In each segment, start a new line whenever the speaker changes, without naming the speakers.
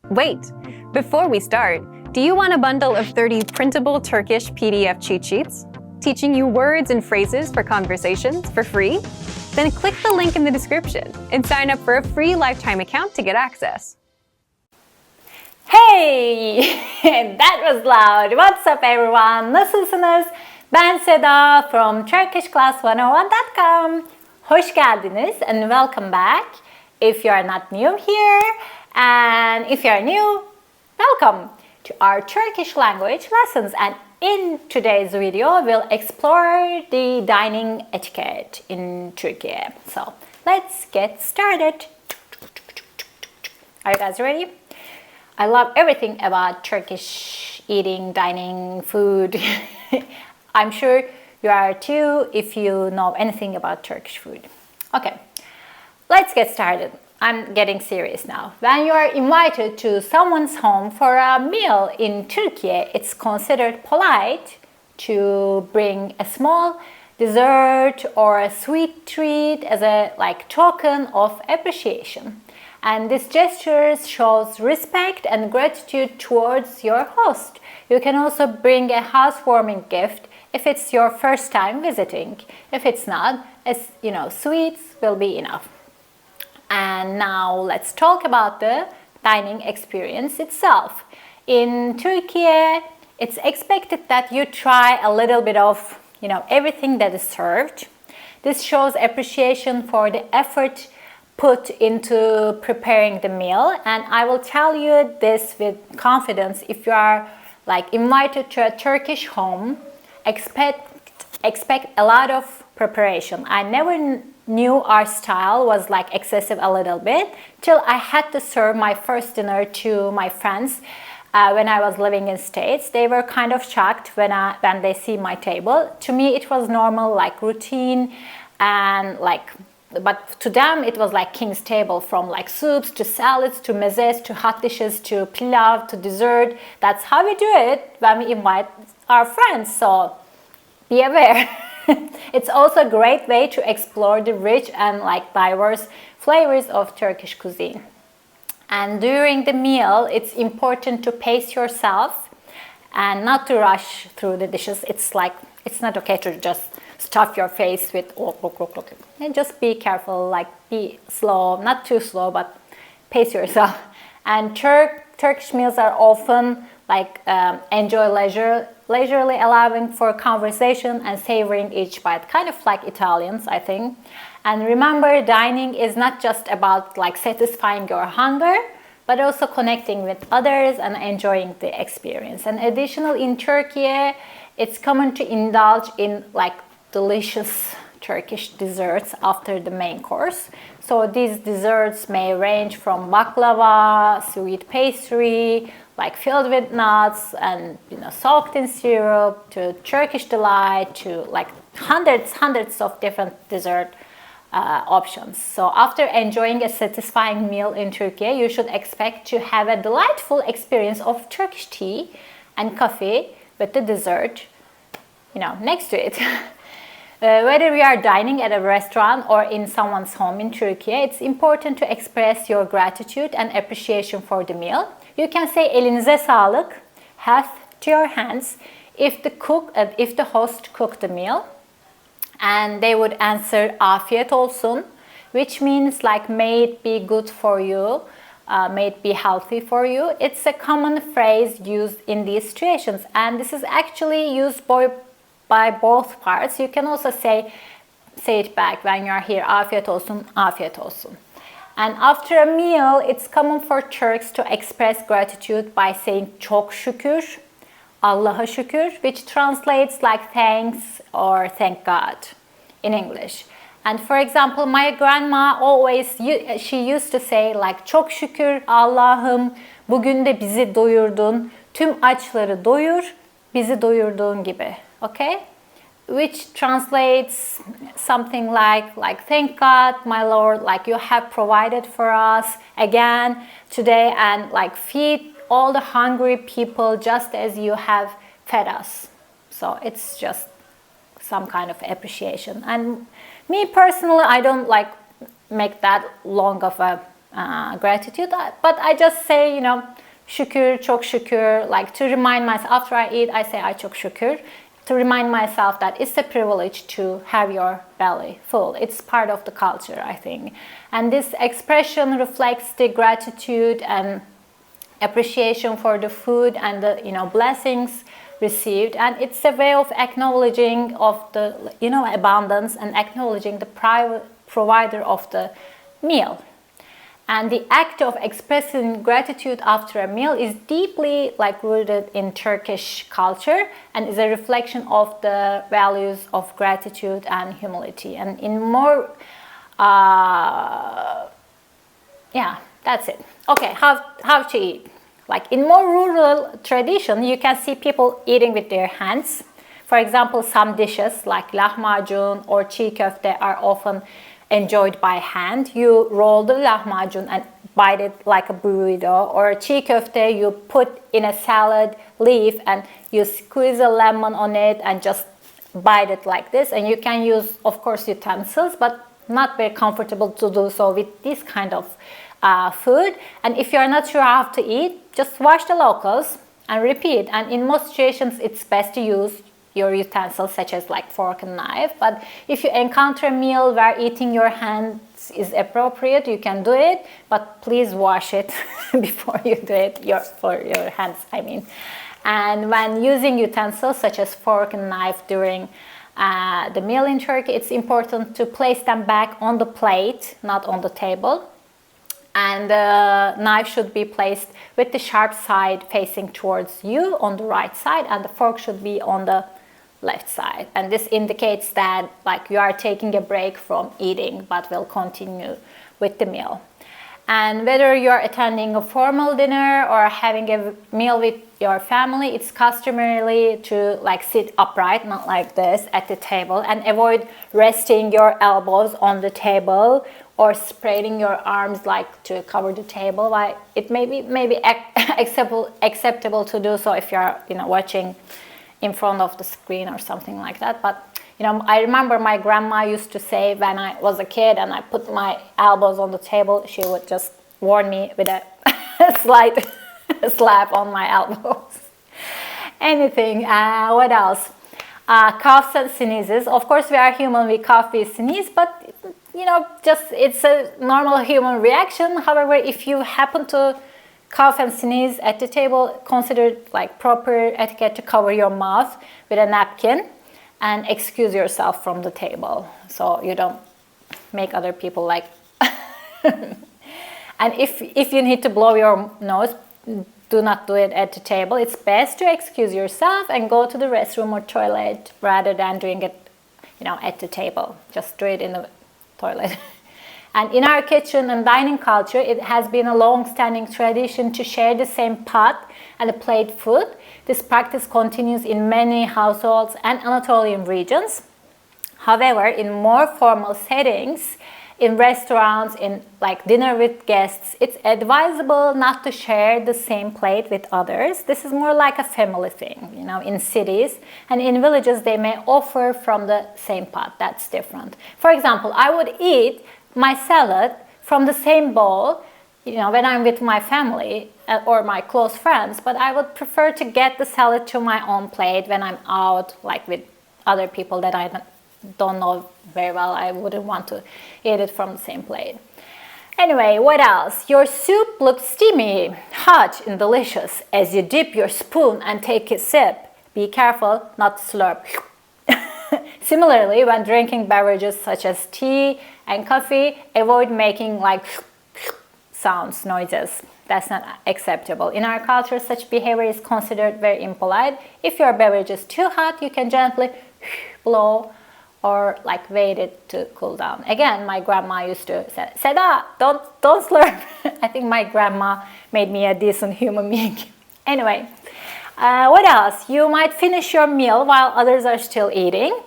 Wait, before we start, do you want a bundle of 30 printable Turkish PDF cheat sheets, teaching you words and phrases for conversations for free? Then click the link in the description and sign up for a free lifetime account to get access.
Hey! That was loud. What's up everyone? Nasılsınız? Ben Seda from turkishclass101.com. Hoş geldiniz and welcome back. If you are not new here, and if you are new, welcome to our Turkish language lessons. And in today's video, we'll explore the dining etiquette in Turkey. So let's get started. Are you guys ready? I love everything about Turkish eating, dining, food. I'm sure you are too if you know anything about Turkish food. Okay, let's get started. I'm getting serious now. When you are invited to someone's home for a meal in Turkey, it's considered polite to bring a small dessert or a sweet treat as a token of appreciation. And this gesture shows respect and gratitude towards your host. You can also bring a housewarming gift if it's your first time visiting. If it's not, sweets will be enough. And now let's talk about the dining experience itself. In Turkey, it's expected that you try a little bit of, everything that is served. This shows appreciation for the effort put into preparing the meal. And I will tell you this with confidence. If you are invited to a Turkish home, expect a lot of preparation. I never knew our style was excessive a little bit till I had to serve my first dinner to my friends when I was living in States. They were kind of shocked when they see my table. To me it was normal, routine, and but to them it was like king's table, from soups to salads to mezes to hot dishes to pilav to dessert. That's how we do it when we invite our friends, so be aware. It's also a great way to explore the rich and diverse flavors of Turkish cuisine. And during the meal, it's important to pace yourself and not to rush through the dishes. It's not okay to just stuff your face with and just be careful, be slow, not too slow, but pace yourself. And Turkish meals are often leisurely allowing for conversation and savoring each bite, kind of like Italians, I think. And remember, dining is not just about satisfying your hunger, but also connecting with others and enjoying the experience. And additionally, in Turkey, it's common to indulge in delicious Turkish desserts after the main course. So these desserts may range from baklava, sweet pastry, filled with nuts and soaked in syrup, to Turkish delight, to hundreds of different dessert options. So after enjoying a satisfying meal in Turkey, you should expect to have a delightful experience of Turkish tea and coffee with the dessert, next to it. Whether we are dining at a restaurant or in someone's home in Turkey, it's important to express your gratitude and appreciation for the meal. You can say elinize sağlık, health to your hands, if the host cooked the meal, and they would answer afiyet olsun, which means may it be good for you, may it be healthy for you. It's a common phrase used in these situations, and this is actually used by both parts. You can also say it back when you are here, afiyet olsun, afiyet olsun. And after a meal, it's common for Turks to express gratitude by saying çok şükür, Allah'a şükür, which translates thanks or thank God in English. And for example, my grandma she used to say çok şükür Allah'ım, bugün de bizi doyurdun, tüm açları doyur, bizi doyurduğun gibi. Okay? Which translates something like thank God, my Lord, you have provided for us again today, and feed all the hungry people just as you have fed us. So it's just some kind of appreciation. And me personally, I don't make that long of a gratitude. But I just say, you know, şükür, çok şükür, like to remind myself. After I eat, I say ay çok şükür, to remind myself that it's a privilege to have your belly full. It's part of the culture, I think. And this expression reflects the gratitude and appreciation for the food and the, you know, blessings received, and it's a way of acknowledging of the, you know, abundance and acknowledging the provider of the meal. And the act of expressing gratitude after a meal is deeply like rooted in Turkish culture and is a reflection of the values of gratitude and humility. And in more, yeah, that's it. Okay, how to eat. Like in more rural tradition, you can see people eating with their hands. For example, some dishes like lahmacun or çiğ köfte are often enjoyed by hand. You roll the lahmacun and bite it like a burrito, or çiğ köfte you put in a salad leaf and you squeeze a lemon on it and just bite it like this. And you can use, of course, utensils, but not very comfortable to do so with this kind of food. And if you are not sure how to eat, just watch the locals and repeat. And in most situations, it's best to use your utensils such as like fork and knife. But if you encounter a meal where eating your hands is appropriate, you can do it, but please wash it before you do it, for your hands, I mean. And when using utensils such as fork and knife during the meal in Turkey, it's important to place them back on the plate, not on the table. And the knife should be placed with the sharp side facing towards you on the right side, and the fork should be on the left side. And this indicates that like you are taking a break from eating but will continue with the meal. And whether you're attending a formal dinner or having a meal with your family, it's customary to like sit upright, not like this, at the table, and avoid resting your elbows on the table or spreading your arms like to cover the table. Like it may be acceptable to do so if you're, you know, watching in front of the screen or something like that. But you know, I remember my grandma used to say when I was a kid and I put my elbows on the table, she would just warn me with a slight slap on my elbows. Anything, what else? Coughs and sneezes. Of course, we are human, we cough, we sneeze, but you know, just it's a normal human reaction. However, if you happen to cough and sneeze at the table, consider it like proper etiquette to cover your mouth with a napkin and excuse yourself from the table so you don't make other people like and if you need to blow your nose, do not do it at the table. It's best to excuse yourself and go to the restroom or toilet rather than doing it, you know, at the table. Just do it in the toilet. And in our kitchen and dining culture, it has been a long-standing tradition to share the same pot and a plate food. This practice continues in many households and Anatolian regions. However, in more formal settings, in restaurants, in like dinner with guests, it's advisable not to share the same plate with others. This is more like a family thing, you know, in cities. And in villages, they may offer from the same pot. That's different. For example, I would eat my salad from the same bowl, you know, when I'm with my family or my close friends, but I would prefer to get the salad to my own plate when I'm out, like with other people that I don't know very well. I wouldn't want to eat it from the same plate. Anyway, what else? Your soup looks steamy, hot, and delicious as you dip your spoon and take a sip. Be careful not to slurp. Similarly, when drinking beverages such as tea and coffee, avoid making like sounds, noises. That's not acceptable. In our culture, such behavior is considered very impolite. If your beverage is too hot, you can gently blow or like wait it to cool down. Again, my grandma used to say, Seda, don't slurp. I think my grandma made me a decent human being. Anyway, what else? You might finish your meal while others are still eating.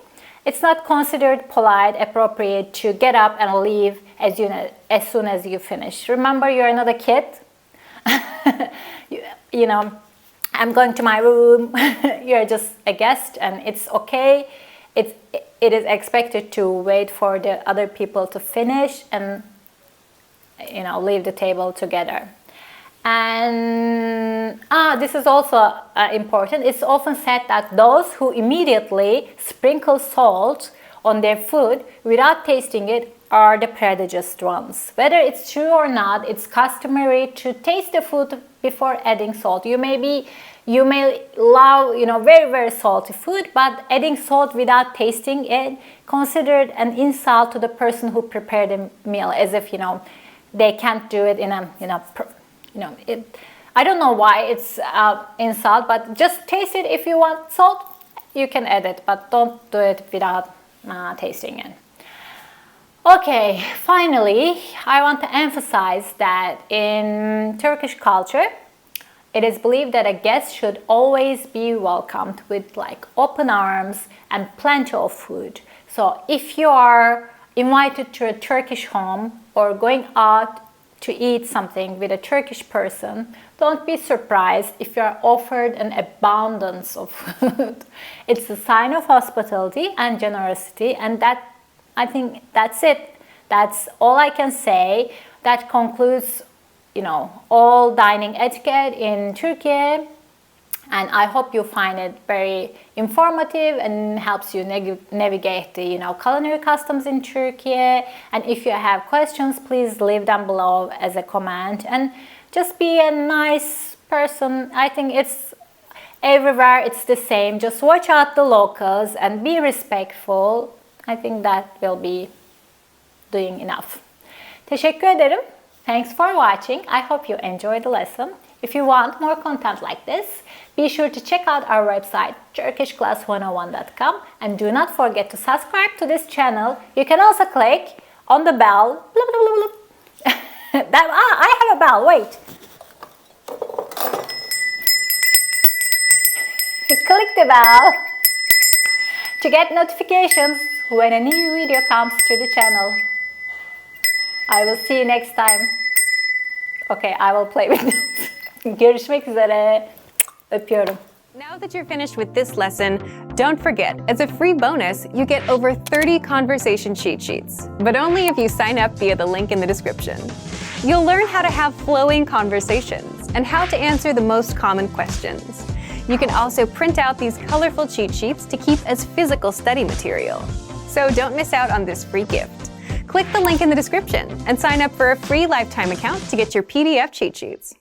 It's not considered polite, appropriate to get up and leave as soon as you finish. Remember, you're not a kid. you know, I'm going to my room. You're just a guest, and it's okay. It is expected to wait for the other people to finish, and leave the table together. And this is also important. It's often said that those who immediately sprinkle salt on their food without tasting it are the prejudiced ones. Whether it's true or not, it's customary to taste the food before adding salt. You may love, very, very salty food, but adding salt without tasting it considered an insult to the person who prepared the meal, as if, they can't do it in a, I don't know why it's insult, but just taste it. If you want salt, you can add it, but don't do it without tasting it. Okay, finally, I want to emphasize that in Turkish culture, it is believed that a guest should always be welcomed with open arms and plenty of food. So if you are invited to a Turkish home or going out to eat something with a Turkish person, don't be surprised if you are offered an abundance of food. It's a sign of hospitality and generosity, and I think that's it. That's all I can say. That concludes, all dining etiquette in Turkey. And I hope you find it very informative and helps you navigate the culinary customs in Turkey. And if you have questions, please leave them below as a comment. And just be a nice person. I think it's everywhere it's the same. Just watch out the locals and be respectful. I think that will be doing enough. Teşekkür ederim. Thanks for watching. I hope you enjoyed the lesson. If you want more content like this, be sure to check out our website turkishclass101.com, and do not forget to subscribe to this channel. You can also click on the bell. I have a bell, wait. Click the bell to get notifications when a new video comes to the channel. I will see you next time. Okay, I will play with this. Görüşmek üzere. Öpüyorum.
Now that you're finished with this lesson, don't forget, as a free bonus, you get over 30 conversation cheat sheets, but only if you sign up via the link in the description. You'll learn how to have flowing conversations and how to answer the most common questions. You can also print out these colorful cheat sheets to keep as physical study material. So don't miss out on this free gift. Click the link in the description and sign up for a free lifetime account to get your PDF cheat sheets.